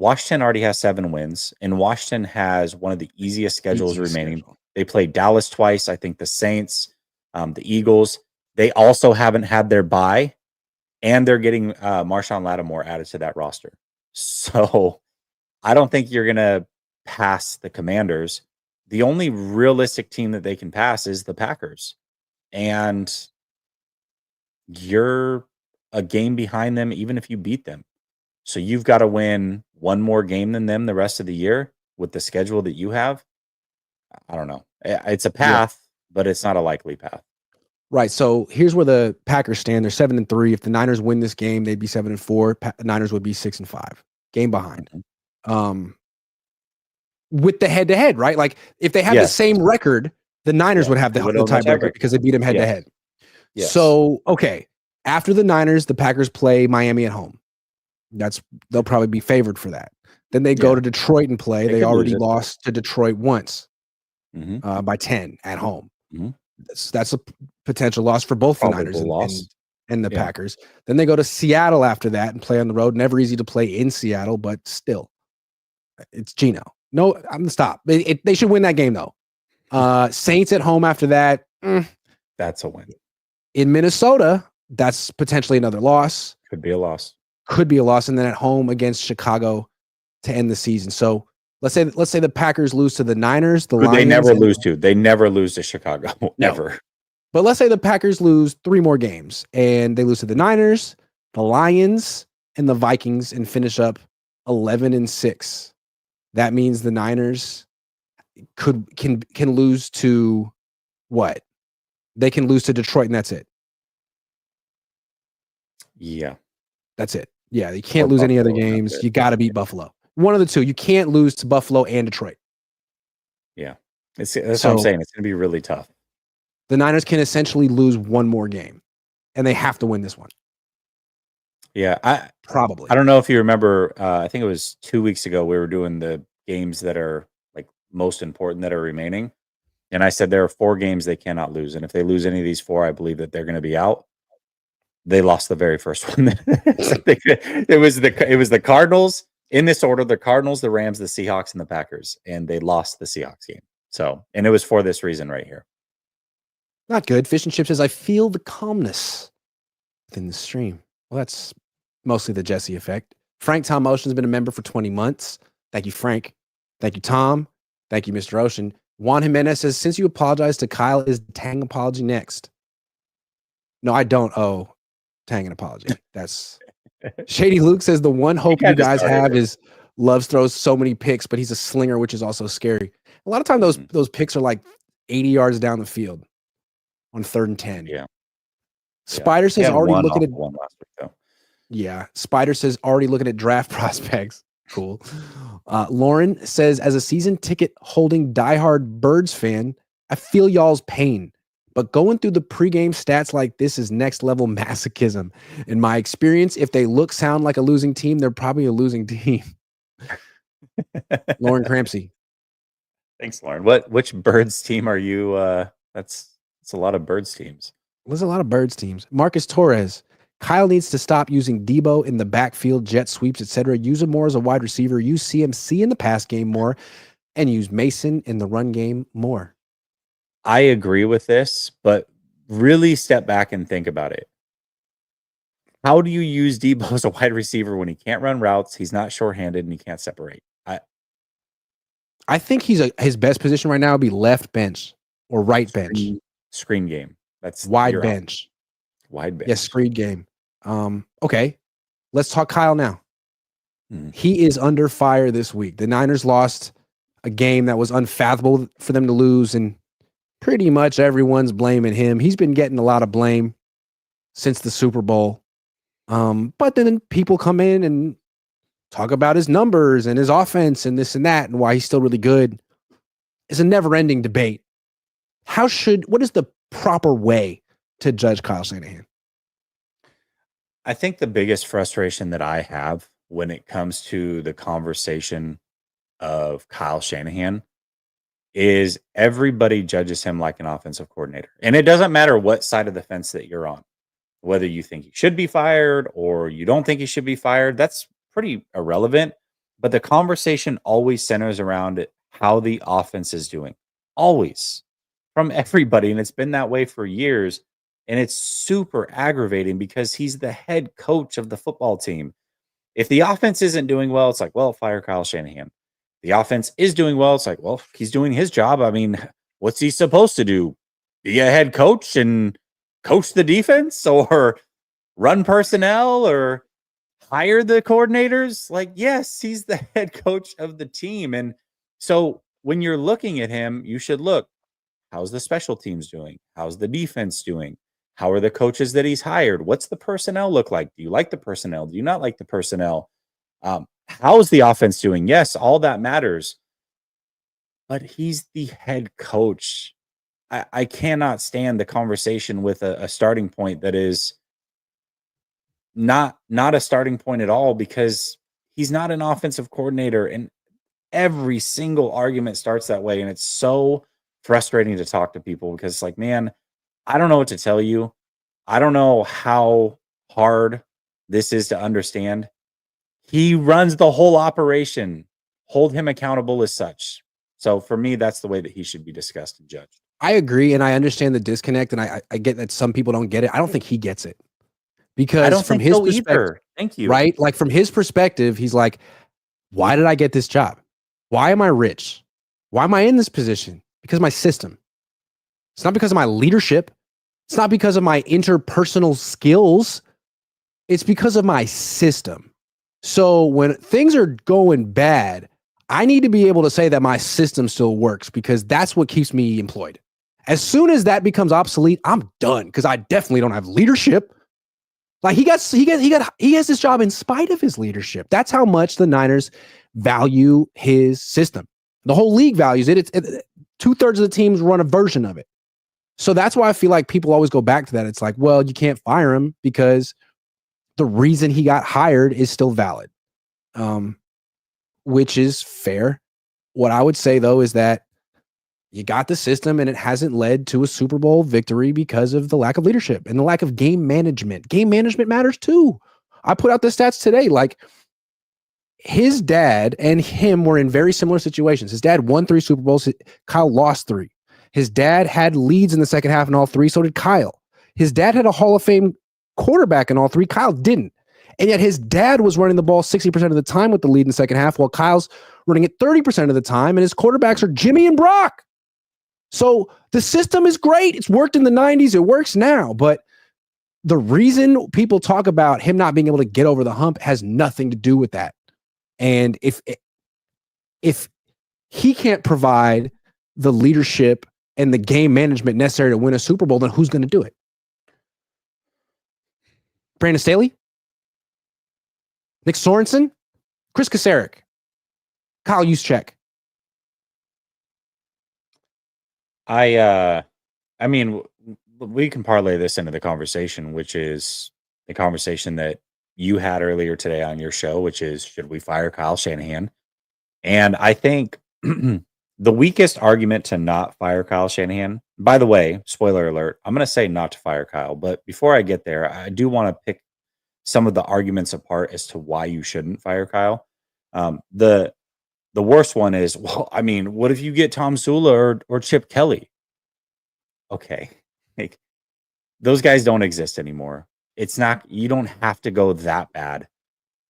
already has 7 wins, and Washington has one of the easiest schedules remaining. They played Dallas twice, I think the Saints, the Eagles. They also haven't had their bye, and they're getting Marshawn Lattimore added to that roster. So I don't think you're going to pass the Commanders. The only realistic team that they can pass is the Packers. And you're a game behind them, even if you beat them. So you've got to win one more game than them the rest of the year with the schedule that you have. I don't know. It's a path, but it's not a likely path. Right. So here's where the Packers stand. They're 7-3. If the Niners win this game, they'd be 7-4. Niners would be 6-5. Game behind. With the head-to-head, right? Like if they had the same record, the Niners would have the tiebreaker because they beat them head-to-head. Yes. So, okay. After the Niners, the Packers play Miami at home. They'll probably be favored for that. Then they go to Detroit and play. They already lost to Detroit once by 10 at home. That's a potential loss for both the Niners and the Packers. Then they go to Seattle after that and play on the road. Never easy to play in Seattle, but still, it's Geno. No, I'm gonna stop. They should win that game though. Saints at home after that. That's a win. In Minnesota, that's potentially another loss. Could be a loss. And then at home against Chicago to end the season. So let's say the Packers lose to the Niners. They never lose to. They never lose to Chicago. Never. But let's say the Packers lose 3 more games and they lose to the Niners, the Lions, and the Vikings and finish up 11-6. That means the Niners can lose to what? They can lose to Detroit and that's it. Yeah. That's it. Yeah, you can't lose any other games. You got to beat Buffalo. One of the two. You can't lose to Buffalo and Detroit. Yeah. That's what I'm saying. It's going to be really tough. The Niners can essentially lose one more game, and they have to win this one. Yeah, I don't know if you remember. I think it was 2 weeks ago. We were doing the games that are like most important that are remaining, and I said there are 4 games they cannot lose, and if they lose any of these 4, I believe that they're going to be out. They lost the very first one. It was the Cardinals in this order: the Cardinals, the Rams, the Seahawks, and the Packers, and they lost the Seahawks game. So, and it was for this reason right here. Not good. Fish and Chip says, I feel the calmness within the stream. Well, that's mostly the Jesse effect. Frank Tom Ocean has been a member for 20 months. Thank you, Frank. Thank you, Tom. Thank you, Mr. Ocean. Juan Jimenez says, since you apologized to Kyle, is the Tang apology next? No, I don't owe Tang an apology. That's Shady Luke says, the one hope you guys have is Loves throws so many picks, but he's a slinger, which is also scary. A lot of times those picks are like 80 yards down the field on 3rd and 10. Yeah. Spider says already looking at one last week, though. Yeah. Spider says already looking at draft prospects. Cool. Lauren says, as a season ticket holding diehard Birds fan, I feel y'all's pain. But going through the pregame stats like this is next level masochism. In my experience, if they sound like a losing team, they're probably a losing team. Lauren Crampsey. Thanks, Lauren. Which Birds team are you? That's a lot of Birds teams. There's a lot of Birds teams. Marcus Torres. Kyle needs to stop using Debo in the backfield, jet sweeps, etc. Use him more as a wide receiver. Use CMC in the pass game more, and use Mason in the run game more. I agree with this, but really step back and think about it. How do you use Debo as a wide receiver when he can't run routes, he's not shorthanded, and he can't separate? I think his best position right now would be left bench or right bench. Screen game. That's wide bench. Wide bench. Yes, screen game. Okay. Let's talk Kyle now. He is under fire this week. The Niners lost a game that was unfathomable for them to lose, and pretty much everyone's blaming him. He's been getting a lot of blame since the Super Bowl. But then people come in and talk about his numbers and his offense and this and that and why he's still really good. It's a never-ending debate. What is the proper way to judge Kyle Shanahan? I think the biggest frustration that I have when it comes to the conversation of Kyle Shanahan is everybody judges him like an offensive coordinator. And it doesn't matter what side of the fence that you're on, whether you think he should be fired or you don't think he should be fired, that's pretty irrelevant. But the conversation always centers around how the offense is doing. Always. From everybody. And it's been that way for years. And it's super aggravating because he's the head coach of the football team. If the offense isn't doing well, it's like, well, fire Kyle Shanahan. The offense is doing well. It's like, well, he's doing his job. I mean, what's he supposed to do? Be a head coach and coach the defense or run personnel or hire the coordinators? Like, yes, he's the head coach of the team. And so when you're looking at him, you should look, how's the special teams doing? How's the defense doing? How are the coaches that he's hired? What's the personnel look like? Do you like the personnel? Do you not like the personnel? How's the offense doing? Yes, all that matters. But he's the head coach. I cannot stand the conversation with a starting point that is not a starting point at all, because he's not an offensive coordinator, and every single argument starts that way. And it's so frustrating to talk to people because it's like, man, I don't know what to tell you. I don't know how hard this is to understand. He runs the whole operation. Hold him accountable as such. So for me, that's the way that he should be discussed and judged. I agree, and I understand the disconnect, and I get that some people don't get it. I don't think he gets it, because from his perspective, thank you. Right? Like from his perspective, he's like, why did I get this job? Why am I rich? Why am I in this position? Because of my system. It's not because of my leadership. It's not because of my interpersonal skills. It's because of my system. So when things are going bad, I need to be able to say that my system still works, because that's what keeps me employed. As soon as that becomes obsolete, I'm done, because I definitely don't have leadership. Like he has this job in spite of his leadership. That's how much the Niners value his system. The whole league values it. It's 2/3 of the teams run a version of it. So that's why I feel like people always go back to that. It's like, well, you can't fire him because the reason he got hired is still valid, which is fair. What I would say, though, is that you got the system and it hasn't led to a Super Bowl victory because of the lack of leadership and the lack of game management. Game management matters too. I put out the stats today. Like, his dad and him were in very similar situations. His dad won 3 Super Bowls. Kyle lost 3. His dad had leads in the second half in all 3. So did Kyle. His dad had a Hall of Fame quarterback in all 3. Kyle didn't. And yet his dad was running the ball 60% of the time with the lead in the second half, while Kyle's running it 30% of the time. And his quarterbacks are Jimmy and Brock. So the system is great. It's worked in the 90s. It works now. But the reason people talk about him not being able to get over the hump has nothing to do with that. And if he can't provide the leadership and the game management necessary to win a Super Bowl, then who's going to do it? Brandon Staley? Nick Sorensen? Chris Kasarik? Kyle Juszczyk? I mean, we can parlay this into the conversation, which is the conversation that you had earlier today on your show, which is, should we fire Kyle Shanahan? And I think the weakest argument to not fire Kyle Shanahan, by the way, spoiler alert, I'm going to say not to fire Kyle. But before I get there, I do want to pick some of the arguments apart as to why you shouldn't fire Kyle. The worst one is, well, I mean, what if you get Tom Sula or Chip Kelly? Okay. Like, those guys don't exist anymore. It's not, you don't have to go that bad.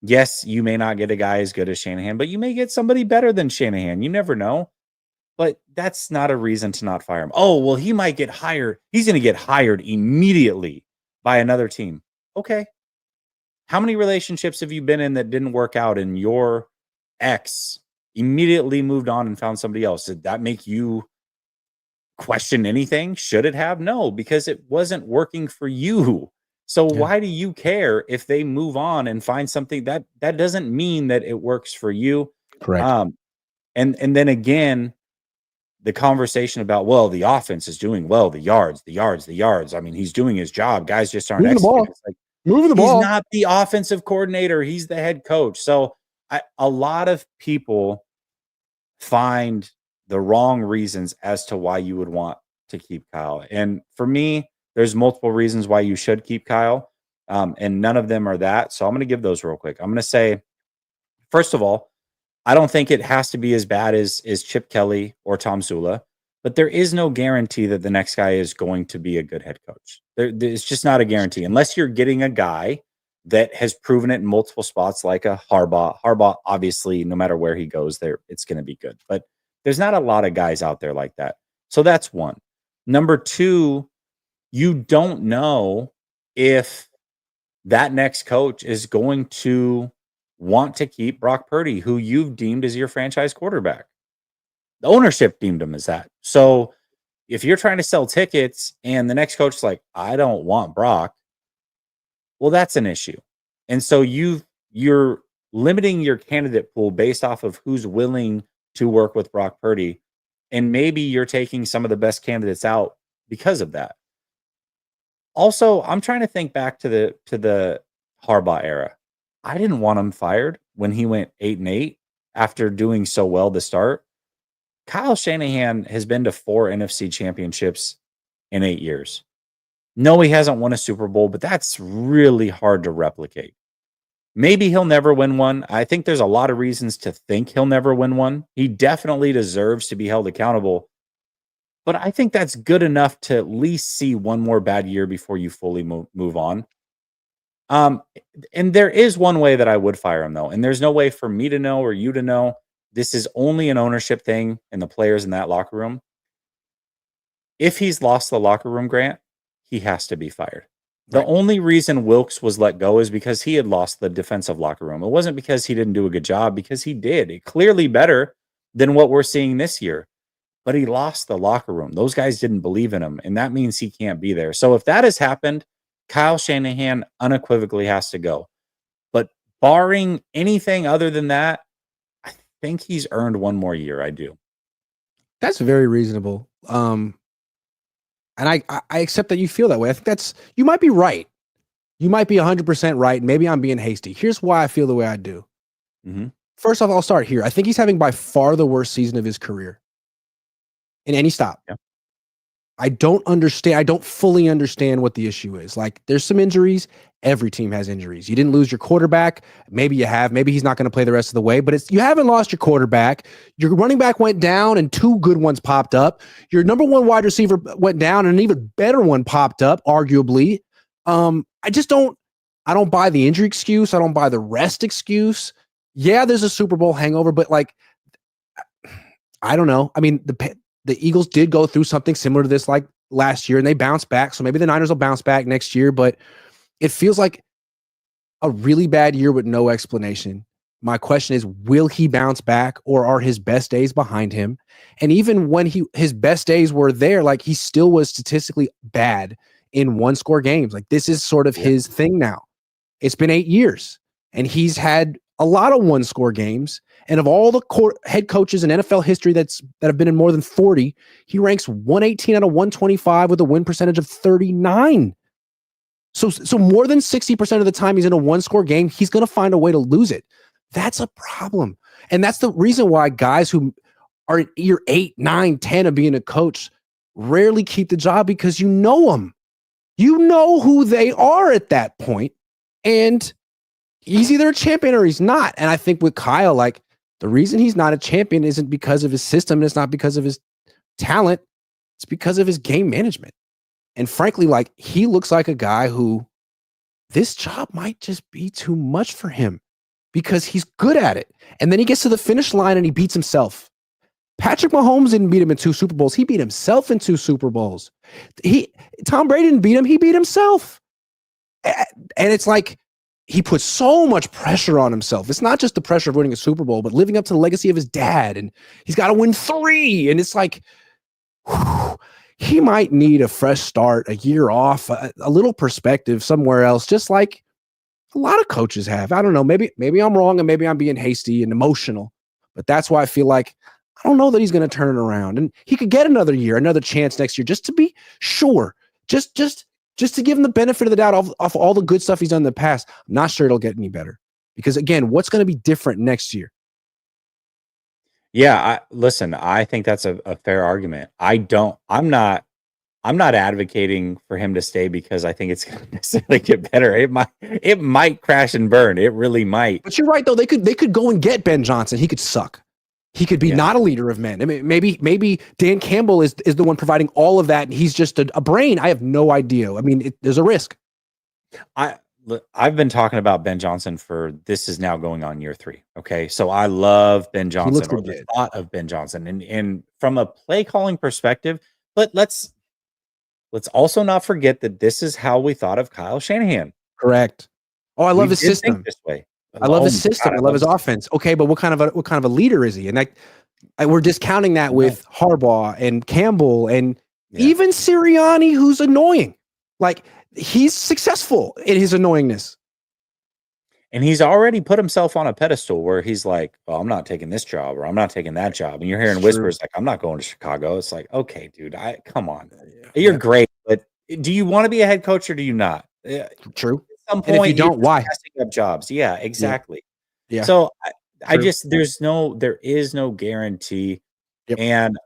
Yes, you may not get a guy as good as Shanahan, but you may get somebody better than Shanahan. You never know. But that's not a reason to not fire him. Oh, well, he might get hired. He's going to get hired immediately by another team. Okay. How many relationships have you been in that didn't work out and your ex immediately moved on and found somebody else? Did that make you question anything? Should it have? No, because it wasn't working for you. So why do you care if they move on and find something that doesn't mean that it works for you? Correct. And then again, the conversation about, well, the offense is doing well, the yards. I mean, he's doing his job. Guys just aren't executing. It's like, moving the ball. He's not the offensive coordinator. He's the head coach. So a lot of people find the wrong reasons as to why you would want to keep Kyle. And for me, there's multiple reasons why you should keep Kyle. And none of them are that. So I'm going to give those real quick. I'm going to say, first of all, I don't think it has to be as bad as Chip Kelly or Tom Sula, but there is no guarantee that the next guy is going to be a good head coach. It's just not a guarantee unless you're getting a guy that has proven it in multiple spots, like a Harbaugh. Harbaugh, obviously, no matter where he goes, there it's going to be good. But there's not a lot of guys out there like that. So that's one. Number two, you don't know if that next coach is going to want to keep Brock Purdy, who you've deemed as your franchise quarterback. The ownership deemed him as that. So if you're trying to sell tickets and the next coach is like, I don't want Brock, well, that's an issue. And so you're limiting your candidate pool based off of who's willing to work with Brock Purdy. And maybe you're taking some of the best candidates out because of that. Also, I'm trying to think back to the Harbaugh era. I didn't want him fired when he went 8-8 after doing so well to start. Kyle Shanahan has been to 4 NFC championships in 8 years. No, he hasn't won a Super Bowl, but that's really hard to replicate. Maybe he'll never win one. I think there's a lot of reasons to think he'll never win one. He definitely deserves to be held accountable. But I think that's good enough to at least see one more bad year before you fully move on. And there is one way that I would fire him, though. And there's no way for me to know or you to know. This is only an ownership thing and the players in that locker room. If he's lost the locker room, Grant, he has to be fired. The only reason Wilkes was let go is because he had lost the defensive locker room. It wasn't because he didn't do a good job, because he did. It clearly better than what we're seeing this year. But he lost the locker room. Those guys didn't believe in him, and that means he can't be there. So if that has happened, Kyle Shanahan unequivocally has to go. But barring anything other than that, I think he's earned one more year. I do. That's very reasonable. And I accept that you feel that way. I think you might be right. You might be 100% right. Maybe I'm being hasty. Here's why I feel the way I do. Mm-hmm. First off, I'll start here. I think he's having by far the worst season of his career in any stop. Yeah. I don't fully understand what the issue is. Like, there's some injuries. Every team has injuries. You didn't lose your quarterback. Maybe you have. Maybe he's not going to play the rest of the way, but you haven't lost your quarterback. Your running back went down and 2 good ones popped up. Your number 1 wide receiver went down and an even better one popped up, arguably. I don't buy the injury excuse. I don't buy the rest excuse. Yeah, there's a Super Bowl hangover, but like, I don't know. I mean, the Eagles did go through something similar to this like last year and they bounced back. So maybe the Niners will bounce back next year, but it feels like a really bad year with no explanation. My question is, will he bounce back, or are his best days behind him? And even when his best days were there, like, he still was statistically bad in 1-score games. Like, this is sort of his thing now. It's been 8 years and he's had a lot of 1-score games. And of all the head coaches in NFL history that have been in more than 40, he ranks 118 out of 125 with a win percentage of 39. So more than 60% of the time he's in a 1-score game, he's going to find a way to lose it. That's a problem. And that's the reason why guys who are in year 8, 9, 10 of being a coach rarely keep the job, because you know them. You know who they are at that point. And he's either a champion or he's not. And I think with Kyle, like, the reason he's not a champion isn't because of his system, and it's not because of his talent. It's because of his game management. And frankly, like, he looks like a guy who this job might just be too much for him because he's good at it. And then he gets to the finish line and he beats himself. Patrick Mahomes didn't beat him in 2 Super Bowls. He beat himself in 2 Super Bowls. Tom Brady didn't beat him. He beat himself. And it's like, he puts so much pressure on himself. It's not just the pressure of winning a Super Bowl, but living up to the legacy of his dad. And he's got to win 3. And it's like, whew, he might need a fresh start, a year off, a little perspective somewhere else, just like a lot of coaches have. I don't know. Maybe I'm wrong, and maybe I'm being hasty and emotional, but that's why I feel like I don't know that he's going to turn it around. And he could get another year, another chance next year, just to be sure, just to give him the benefit of the doubt off all the good stuff he's done in the past. I'm not sure it'll get any better, because again, what's going to be different next year? Yeah, listen, I think that's a fair argument. I'm not advocating for him to stay because I think it's going to necessarily get better. It might crash and burn. It really might. But you're right, though. They could go and get Ben Johnson. He could suck. He could be not a leader of men. I mean, maybe Dan Campbell is the one providing all of that, and he's just a brain. I have no idea. I mean, there's a risk. Look, I've been talking about Ben Johnson this is now going on year 3. Okay. So I love Ben He looks Johnson, or the legit. thought of Ben Johnson. And from a play calling perspective, but let's also not forget that this is how we thought of Kyle Shanahan. Correct. Oh, I We love his did think system. this way. I love Oh his my system. God, I love his offense. Okay, but what kind of a leader is he? And we're discounting that No. with Harbaugh and Campbell and Yeah. even Sirianni, who's annoying. Like, he's successful in his annoyingness. And he's already put himself on a pedestal where he's like, "Well, I'm not taking this job, or I'm not taking that job." And you're hearing It's whispers like, "I'm not going to Chicago." It's like, okay, dude, come on. Yeah. You're great, but do you want to be a head coach or do you not? True. At some And if point, you don't, you're why? passing up jobs. Yeah, exactly. Yeah. So I True. just there is no guarantee, Yep. and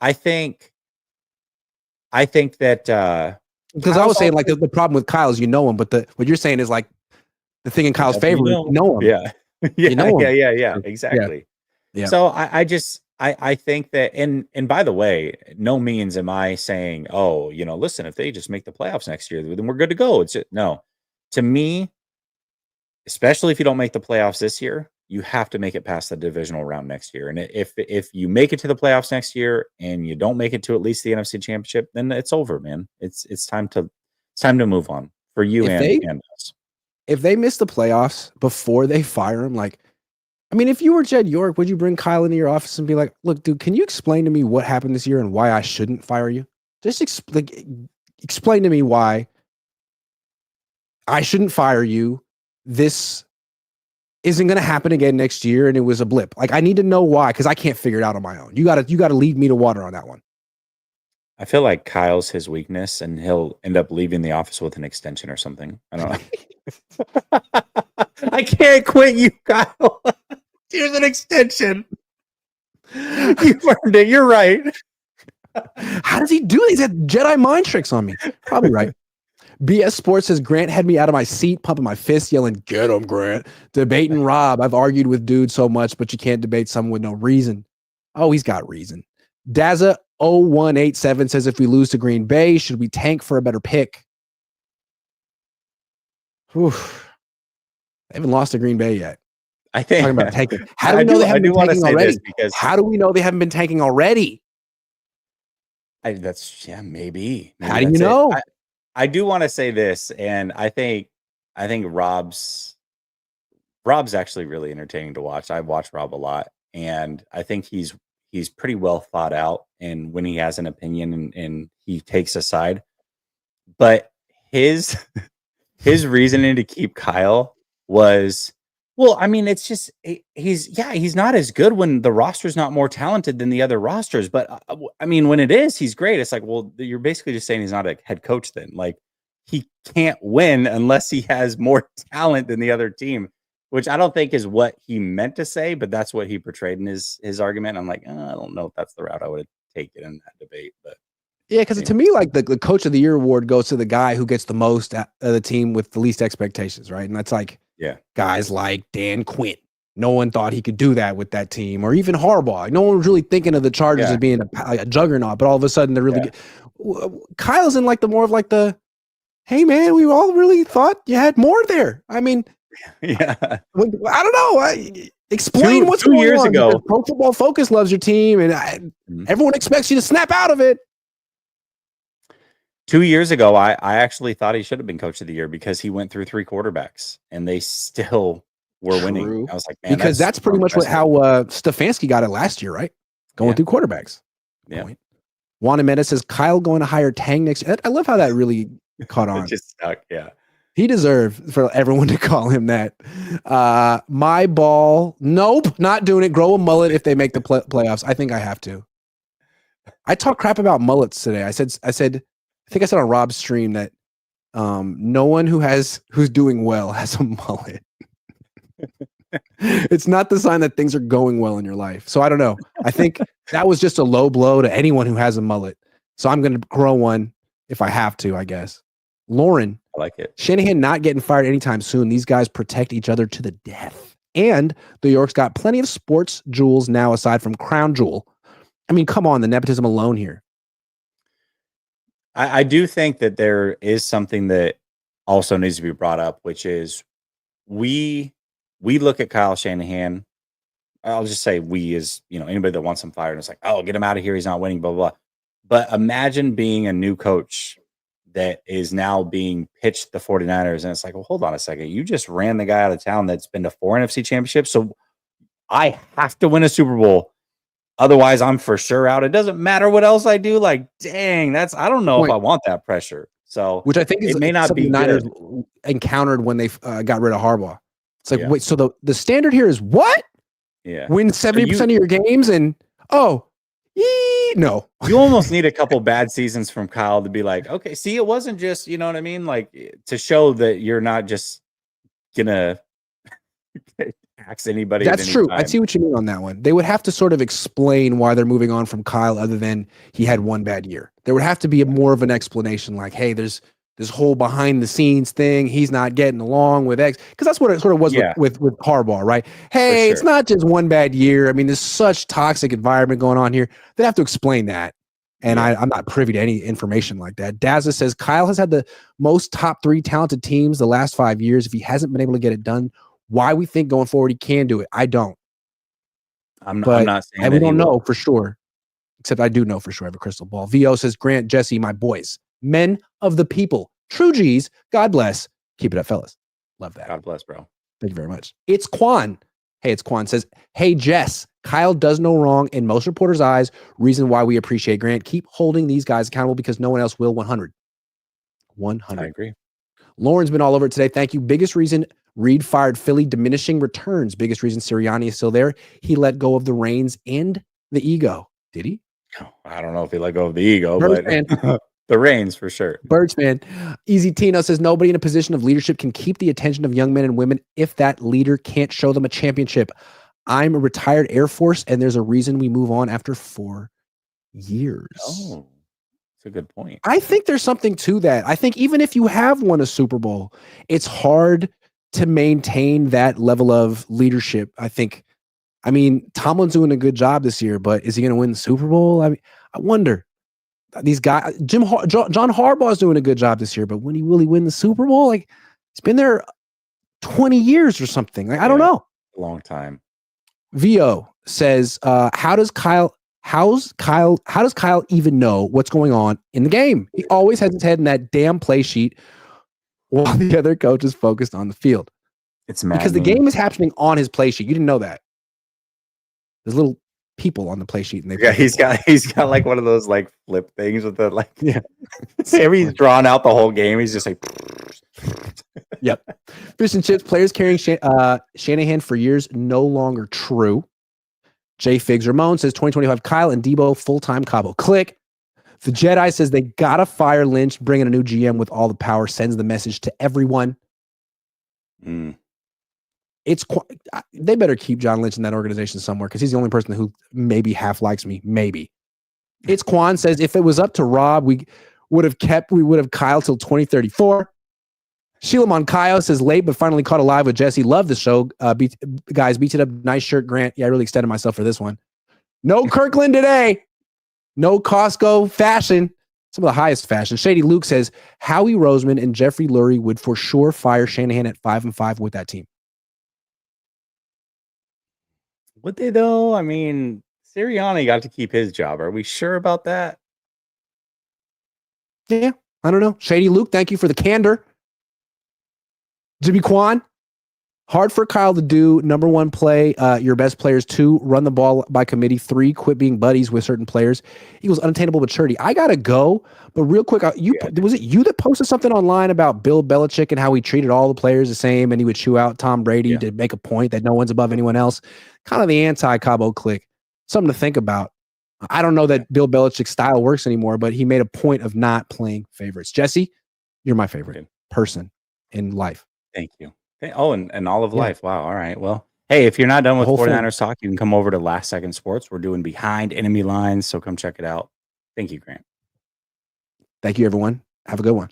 I think that Because I was saying, like, the problem with Kyle is you know him, but what you're saying is like the thing in Kyle's favor is you know him. Yeah. You know him. Yeah, exactly. Yeah. So I think that, and by the way, no means am I saying, oh, listen, if they just make the playoffs next year, then we're good to go. No. To me, especially if you don't make the playoffs this year, you have to make it past the divisional round next year. And if you make it to the playoffs next year and you don't make it to at least the NFC Championship, then it's over, man. It's time to move on for you and us. If they miss the playoffs before they fire him, like, I mean, if you were Jed York, would you bring Kyle into your office and be like, "Look, dude, can you explain to me what happened this year and why I shouldn't fire you? Just explain to me why I shouldn't fire you. This isn't going to happen again next year, and it was a blip. Like, I need to know why, because I can't figure it out on my own. You got to lead me to water on that one." I feel like Kyle's his weakness, and he'll end up leaving the office with an extension or something. I don't know. I can't quit you, Kyle. Here's an extension. You earned it. You're right. How does he do it? He's had Jedi mind tricks on me. Probably right. BS Sports says Grant had me out of my seat, pumping my fist, yelling, "Get him, Grant." Debating Rob. I've argued with dude so much, but you can't debate someone with no reason. Oh, he's got reason. Daza 0187 says, if we lose to Green Bay, should we tank for a better pick? Whew. They haven't lost to Green Bay yet. I think talking about tanking. How do we know they haven't been tanking already? Because how do we know they haven't been tanking already? Maybe. How do you know? I do want to say this, and I think Rob's actually really entertaining to watch. I watch Rob a lot, and I think he's pretty well thought out, and when he has an opinion and he takes a side. But his reasoning to keep Kyle was, well, I mean, it's just he's not as good when the roster's not more talented than the other rosters. But I mean, when it is, he's great. It's like, well, you're basically just saying he's not a head coach then. Like, he can't win unless he has more talent than the other team, which I don't think is what he meant to say, but that's what he portrayed in his argument. I'm like, I don't know if that's the route I would have taken in that debate. But yeah, because to me, like the Coach of the Year award goes to the guy who gets the most out of the team with the least expectations, right? And that's like, guys like Dan Quinn. No one thought he could do that with that team, or even Harbaugh. No one was really thinking of the Chargers as being a juggernaut, but all of a sudden they're really good. Kyle's in like the more of like the, hey man, we all really thought you had more there. I mean, I don't know. Explain what's going on. 2 years ago, Pro Football Focus loves your team, and everyone expects you to snap out of it. 2 years ago, I actually thought he should have been Coach of the Year because he went through 3 quarterbacks and they still were winning. I was like, man, because that's pretty much how Stefanski got it last year, right? Going through quarterbacks. Yeah. Juan Mendez says Kyle going to hire Tang next year. I love how that really caught on. It just stuck. Yeah. He deserved for everyone to call him that. My ball. Nope, not doing it. Grow a mullet if they make the playoffs. I think I have to. I talked crap about mullets today. I think I said on Rob's stream that no one who's doing well has a mullet. It's not the sign that things are going well in your life. So I don't know. I think that was just a low blow to anyone who has a mullet. So I'm going to grow one if I have to, I guess. Lauren, I like it. Shanahan not getting fired anytime soon. These guys protect each other to the death. And the York's got plenty of sports jewels now aside from Crown Jewel. I mean, come on, the nepotism alone here. I do think that there is something that also needs to be brought up, which is we look at Kyle Shanahan. I'll just say we as, anybody that wants him fired, it's like, oh, get him out of here. He's not winning, blah, blah, blah. But imagine being a new coach that is now being pitched the 49ers. And it's like, well, hold on a second. You just ran the guy out of town that's been to 4 NFC championships. So I have to win a Super Bowl. Otherwise, I'm for sure out. It doesn't matter what else I do. Like, dang, I don't know if I want that pressure. So, which I think is it may not be the Niners encountered when they got rid of Harbaugh. It's like, wait, so the standard here is what? Yeah. Win 70% of your games and, no. You almost need a couple bad seasons from Kyle to be like, okay, see, it wasn't just, you know what I mean? Like, to show that you're not just going to axe anybody. That's true. I see what you mean on that one. They would have to sort of explain why they're moving on from Kyle other than he had one bad year. There would have to be more of an explanation like, hey, there's this whole behind the scenes thing. He's not getting along with X, because that's what it sort of was with Harbaugh, right? Hey, It's not just one bad year. I mean, there's such toxic environment going on here. They have to explain that. And I'm not privy to any information like that. Dazza says Kyle has had the most top 3 talented teams the last 5 years. If he hasn't been able to get it done, why we think going forward he can do it? I don't. I'm not saying that we don't know for sure. Except I do know for sure I have a crystal ball. VO says, Grant, Jesse, my boys. Men of the people. True G's. God bless. Keep it up, fellas. Love that. God bless, bro. Thank you very much. It's Quan. Hey, it's Quan says, hey, Jess, Kyle does no wrong in most reporters' eyes. Reason why we appreciate Grant. Keep holding these guys accountable because no one else will. 100. 100. I agree. Lauren's been all over it today. Thank you. Biggest reason Reed fired Philly, diminishing returns. Biggest reason Sirianni is still there. He let go of the reins and the ego. Did he? I don't know if he let go of the ego, Birdsman. but the reins for sure. Birdsman. Easy Tino says nobody in a position of leadership can keep the attention of young men and women if that leader can't show them a championship. I'm a retired Air Force, and there's a reason we move on after 4 years. Oh, that's a good point. I think there's something to that. I think even if you have won a Super Bowl, it's hard to maintain that level of leadership. I mean, Tomlin's doing a good job this year, but is he going to win the Super Bowl? I wonder. These guys, John Harbaugh's doing a good job this year, but when he really win the Super Bowl, like he's been there 20 years or something. Like I don't know. A long time. VO says, how does Kyle even know what's going on in the game? He always has his head in that damn play sheet while the other coach is focused on the field. It's maddening. Because the game is happening on his play sheet. You didn't know that. There's little people on the play sheet, and he's got like one of those like flip things with the like he's drawn out the whole game. He's just like yep. Fish and chips players carrying Shanahan for years no longer true. J Figs Ramon says 2025 Kyle and Debo full-time Cabo. Click. The Jedi says they gotta fire Lynch, bring in a new GM with all the power, sends the message to everyone. They better keep John Lynch in that organization somewhere because he's the only person who maybe half likes me. Maybe. It's Quan says if it was up to Rob, we would have Kyle till 2034. Sheila Moncayo says late but finally caught alive with Jesse. Love the show. Guys, beat it up. Nice shirt, Grant. Yeah, I really extended myself for this one. No Kirkland today. No Costco fashion. Some of the highest fashion. Shady Luke says Howie Roseman and Jeffrey Lurie would for sure fire Shanahan at 5-5 with that team. Would they though? I mean, Sirianni got to keep his job. Are we sure about that? Yeah, I don't know. Shady Luke, thank you for the candor. Jimmy Quan, hard for Kyle to do. Number 1, play your best players. 2, run the ball by committee. 3, quit being buddies with certain players. Equals unattainable maturity. I gotta go, but real quick, was it you that posted something online about Bill Belichick and how he treated all the players the same, and he would chew out Tom Brady to make a point that no one's above anyone else? Kind of the anti-Cabo clique. Something to think about. I don't know that Bill Belichick's style works anymore, but he made a point of not playing favorites. Jesse, you're my favorite person in life. Thank you. Oh, and all of life. Wow. All right. Well, hey, if you're not done with 49ers talk, you can come over to Last Second Sports. We're doing Behind Enemy Lines, so come check it out. Thank you, Grant. Thank you, everyone. Have a good one.